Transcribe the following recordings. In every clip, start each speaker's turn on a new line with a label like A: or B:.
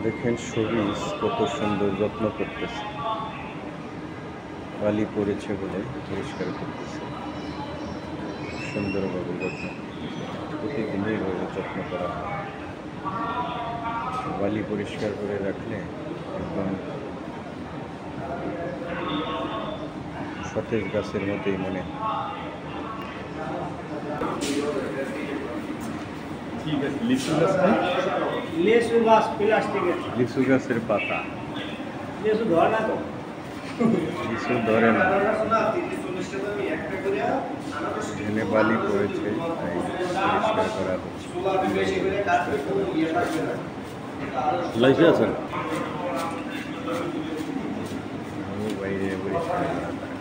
A: দেখেন সবুজ কত সুন্দর যত্ন করতেছে, বালি পড়েছে বলে পরিষ্কার করতেছে, সুন্দরভাবে যত্ন করতেছে। প্রতিদিনই এভাবে যত্ন করা হয়। বালি পরিষ্কার করে রাখলে একদম সতেজ গাছের মতোই মনে হয়। লিচু গাছের পাতা, লিচু ধরে না, এখানে বালি পড়েছে তাই পরিষ্কার করা হচ্ছে।
B: লাইফে আছেন
A: বাইরে পরিষ্কার করা দরকার।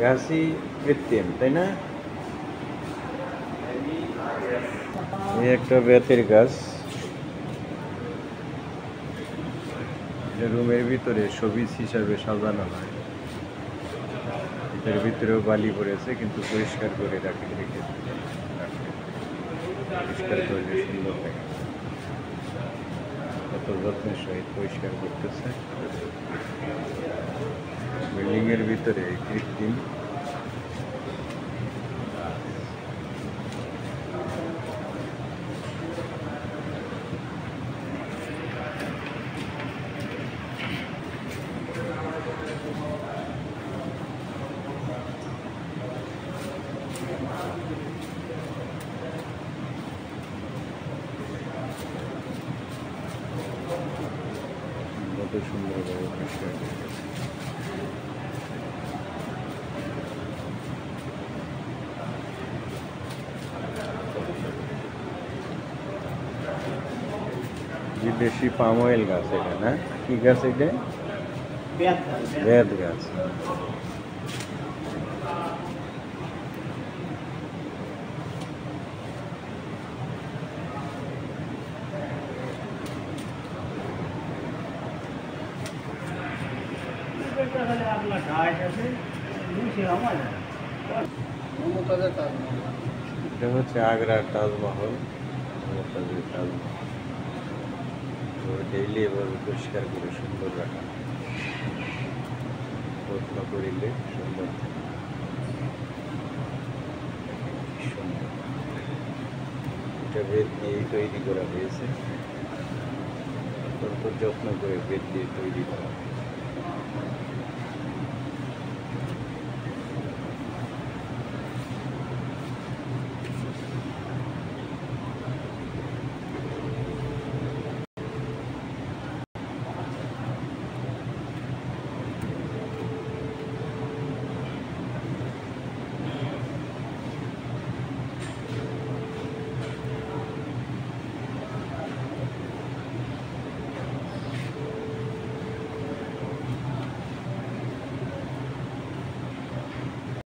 A: গাছই কৃত্রিম, তাই না? এই একটা বেতের গাছ, রুমের ভিতরে শোপিস হিসাবে সাজানো হয়। এটার ভিতরেও বালি পড়েছে, কিন্তু পরিষ্কার করে রেখে পরিষ্কার করলে সুন্দর লাগে। কত যত্নের সহিত পরিষ্কার করতেছে। বিল্ডিংয়ের ভিতরে কৃত্রিম কত সুন্দরভাবে পরিষ্কার করতেছে। বিদেশি পাম অয়েল গাছ এটা, না? কি গাছ এটা? বেত গাছ। এটা হচ্ছে আগ্রার তাজমহল, মমতাজের তাজমহল। ডেইলি এভাবে পরিষ্কার করে সুন্দর রাখা, যত্ন করিলে সুন্দর থাকে। সুন্দর, এটা বেত দিয়েই তৈরি করা হয়েছে, অত্যন্ত যত্ন করে বেত দিয়ে তৈরি করা।